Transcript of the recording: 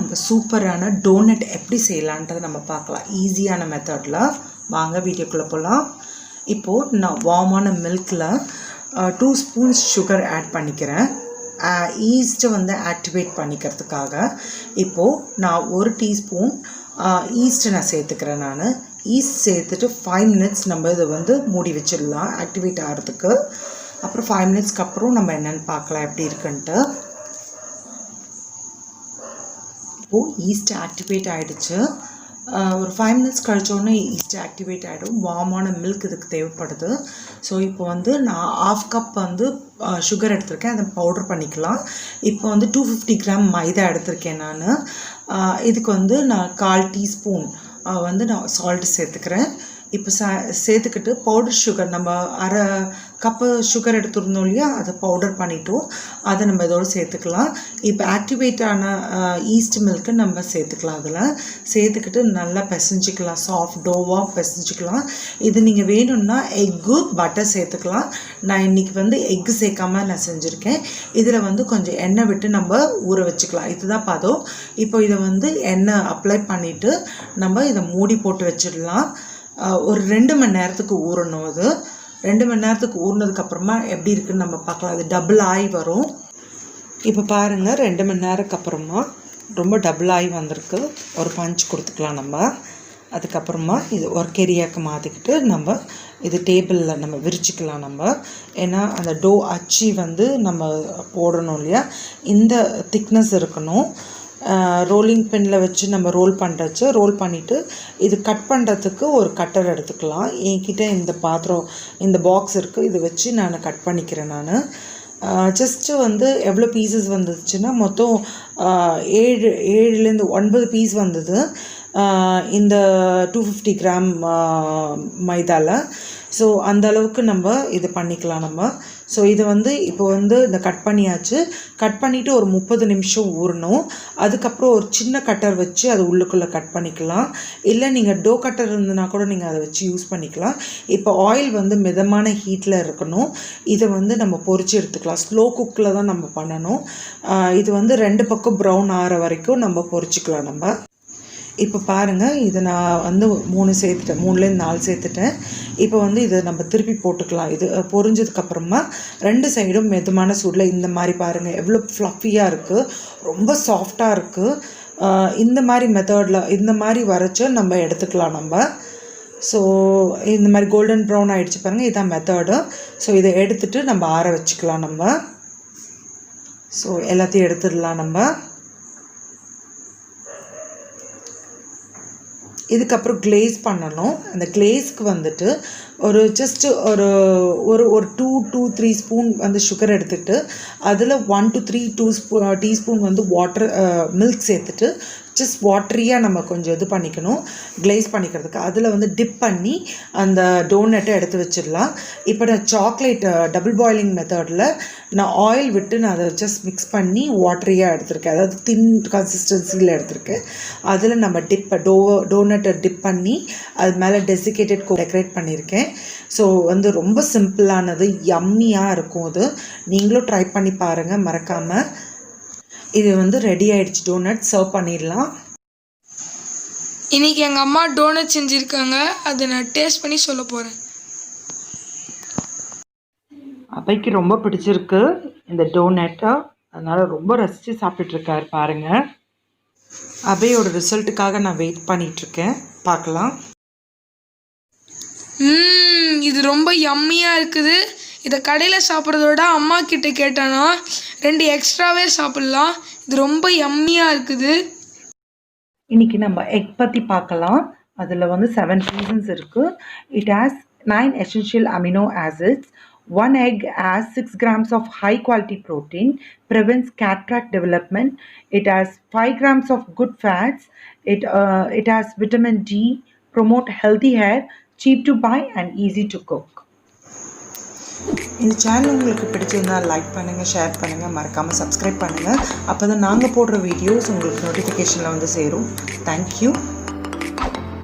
நம்ம சூப்பரான டோனட் எப்படி செய்யலான்றதை நம்ம பார்க்கலாம். ஈஸியான மெத்தடில் வாங்க வீடியோக்குள்ளே போகலாம். இப்போது நான் வார்மான மில்கில் 2 ஸ்பூன்ஸ் சுகர் ஆட் பண்ணிக்கிறேன். ஈஸ்ட்டை வந்து ஆக்டிவேட் பண்ணிக்கிறதுக்காக. இப்போது நான் 1 டீஸ்பூன் ஈஸ்ட்டை நான் சேர்த்துக்கிறேன். நான் ஈஸ்ட் சேர்த்துட்டு 5 மினிட்ஸ் நம்ம இதை வந்து மூடி வச்சிடலாம் ஆக்டிவேட் ஆகிறதுக்கு. அப்புறம் 5 மினிட்ஸ்க்கு அப்புறம் நம்ம என்னென்னு பார்க்கலாம் எப்படி இருக்குன்ட்டு. இப்போது ஈஸ்ட் ஆக்டிவேட் ஆகிடுச்சு. ஒரு 5 மினிட்ஸ் கழிச்சோடனே ஈஸ்ட் ஆக்டிவேட் ஆகிடும். வார்மான மில்க் இதுக்கு தேவைப்படுது. ஸோ இப்போ வந்து நான் 1/2 கப் வந்து சுகர் எடுத்திருக்கேன். அதை பவுடர் பண்ணிக்கலாம். இப்போ வந்து 250 கிராம் மைதா எடுத்திருக்கேன் நான். இதுக்கு வந்து நான் 1/4 டீஸ்பூன் வந்து நான் சால்ட்டு சேர்த்துக்கிறேன். இப்போ சேர்த்துக்கிட்டு பவுடர் சுகர் நம்ம 1/2 கப்பு சுகர் எடுத்துருந்தோம் இல்லையா, அதை பவுடர் பண்ணிட்டோம். அதை நம்ம இதோடு சேர்த்துக்கலாம். இப்போ ஆக்டிவேட் ஆன ஈஸ்ட் மில்க்கு நம்ம சேர்த்துக்கலாம். அதில் சேர்த்துக்கிட்டு நல்லா பிசைஞ்சிக்கலாம். சாஃப்ட் டோவாக பிசைஞ்சிக்கலாம். இது நீங்கள் வேணும்னா எக்கு பட்டர் சேர்த்துக்கலாம். நான் இன்றைக்கி வந்து எக்கு சேர்க்காம நான் செஞ்சுருக்கேன். இதில் வந்து கொஞ்சம் எண்ணெய் விட்டு நம்ம ஊற வச்சுக்கலாம். இதுதான் பதம். இப்போ இதை வந்து எண்ணெய் அப்ளை பண்ணிவிட்டு நம்ம இதை மூடி போட்டு வச்சிடலாம். ஒரு 2 மணி நேரத்துக்கு ஊறணும். அது 2 மணி நேரத்துக்கு ஊறினதுக்கப்புறமா எப்படி இருக்குதுன்னு நம்ம பார்க்கலாம். அது டபுள் ஆகி வரும். இப்போ பாருங்கள், 2 மணி நேரத்துக்கு அப்புறமா ரொம்ப டபுள் ஆகி வந்திருக்கு. ஒரு பஞ்ச் கொடுத்துக்கலாம் நம்ம. அதுக்கப்புறமா இது ஒர்க் ஏரியாவுக்கு மாற்றிக்கிட்டு நம்ம இது டேபிளில் நம்ம விரிச்சிக்கலாம் நம்ம. ஏன்னா அந்த டோ அச்சு வந்து நம்ம போடணும் இல்லையா, இந்த திக்னஸ் இருக்கணும். ரோலிங் பின்னில் வச்சு நம்ம ரோல் பண்ணிவிட்டு இது கட் பண்ணுறதுக்கு ஒரு கட்டர் எடுத்துக்கலாம். என்கிட்ட இந்த பாத்திரம், இந்த பாக்ஸ் இருக்குது. இதை வச்சு நான் கட் பண்ணிக்கிறேன். நான் ஜஸ்ட்டு வந்து எவ்வளோ பீசஸ் வந்துச்சுன்னா மொத்தம் 7லேருந்து 9 பீஸ் வந்தது இந்த 250 கிராம் மைதாவில். ஸோ அந்த அளவுக்கு நம்ம இது பண்ணிக்கலாம் நம்ம. ஸோ இது வந்து இப்போ வந்து இந்த கட் பண்ணியாச்சு. கட் பண்ணிவிட்டு ஒரு 30 நிமிஷம் ஊறணும். அதுக்கப்புறம் ஒரு சின்ன கட்டர் வச்சு அது உள்ளுக்குள்ளே கட் பண்ணிக்கலாம். இல்லை நீங்கள் டோ கட்டர் இருந்ததுனா கூட நீங்கள் அதை வச்சு யூஸ் பண்ணிக்கலாம். இப்போ ஆயில் வந்து மிதமான ஹீட்டில் இருக்கணும். இதை வந்து நம்ம பொரிச்சு எடுத்துக்கலாம். ஸ்லோ குக்கில் தான் நம்ம பண்ணணும். இது வந்து 2 பக்கம் ப்ரௌன் ஆகிற வரைக்கும் நம்ம பொரிச்சிக்கலாம் நம்ம. இப்போ பாருங்கள், இதை நான் வந்து 3 சேர்த்துட்டேன். 3லேருந்து 4 சேர்த்துட்டேன். இப்போ வந்து இதை நம்ம திருப்பி போட்டுக்கலாம். இது பொரிஞ்சதுக்கப்புறமா 2 சைடும் மிதமான சூடில் இந்த மாதிரி பாருங்கள் எவ்வளோ ஃப்ளஃபியாக இருக்குது, ரொம்ப சாஃப்டாக இருக்குது. இந்த மாதிரி மெத்தடில் இந்த மாதிரி வரைச்சி நம்ம எடுத்துக்கலாம் நம்ம. ஸோ இந்த மாதிரி கோல்டன் ப்ரௌன் ஆகிடுச்சு பாருங்கள், இதுதான் மெத்தடு. ஸோ இதை எடுத்துகிட்டு நம்ம ஆற வச்சுக்கலாம் நம்ம. ஸோ எல்லாத்தையும் எடுத்துடலாம் நம்ம. இதுக்கப்புறம் கிளேஸ் பண்ணணும். அந்த கிளேஸ்க்கு வந்துட்டு ஒரு ஜஸ்ட்டு ஒரு 2-3 ஸ்பூன் வந்து சுகர் எடுத்துகிட்டு அதில் 1 to 3 டீஸ்பூன் வந்து மில்க் சேர்த்துட்டு ஜஸ்ட் வாட்டரியாக நம்ம கொஞ்சம் இது பண்ணிக்கணும் கிளேஸ் பண்ணிக்கிறதுக்கு. அதில் வந்து டிப் பண்ணி அந்த டோனட்டை எடுத்து வச்சிடலாம். இப்போ நான் சாக்லேட் டபுள் பாயிலிங் மெத்தடில் நான் ஆயில் விட்டு நான் அதை ஜஸ்ட் மிக்ஸ் பண்ணி வாட்டரியாக எடுத்திருக்கேன். அதாவது தின் கன்சிஸ்டன்சியில் எடுத்திருக்கேன். அதில் நம்ம டோனட்டை டிப் பண்ணி அது மேலே டெசிகேட்டட் டெக்கரேட் பண்ணியிருக்கேன். ஸோ வந்து ரொம்ப சிம்பிளானது, யம்மியாக இருக்கும். அது நீங்களும் ட்ரை பண்ணி பாருங்கள் மறக்காமல். இது வந்து ரெடி ஆகிடுச்சு. டோனட் சர்வ் பண்ணிடலாம். இன்றைக்கி எங்கள் அம்மா டோனட் செஞ்சுருக்காங்க. அதை நான் டேஸ்ட் பண்ணி சொல்ல போகிறேன். அபைக்கு ரொம்ப பிடிச்சிருக்கு இந்த டோனட்டை. அதனால் ரொம்ப ரசித்து சாப்பிட்டுட்ருக்காரு பாருங்கள். அபையோட ரிசல்ட்டுக்காக நான் வெயிட் பண்ணிகிட்ருக்கேன். பார்க்கலாம். இது ரொம்ப யம்மியாக இருக்குது. இதை கடையில் சாப்பிட்றதோட அம்மா கிட்ட கேட்டானா 2 எக்ஸ்ட்ராவே சாப்பிட்லாம். இது ரொம்ப யம்மியாக இருக்குது. இன்றைக்கி நம்ம எக் பற்றி பார்க்கலாம். அதில் வந்து 7 ரீசன்ஸ் இருக்குது. It has 9 essential amino acids. 1 egg has 6 grams of high quality protein, prevents cataract development. It has 5 grams of good fats. It has vitamin D, promote healthy hair, cheap to buy and easy to cook. இந்த channel உங்களுக்கு பிடிச்சிருந்தால் like பண்ணுங்கள், share பண்ணுங்கள், மறக்காமல் subscribe பண்ணுங்கள். அப்போ தான் நாங்கள் போடுற வீடியோஸ் உங்களுக்கு நோட்டிஃபிகேஷனில் வந்து சேரும். தேங்க்யூ.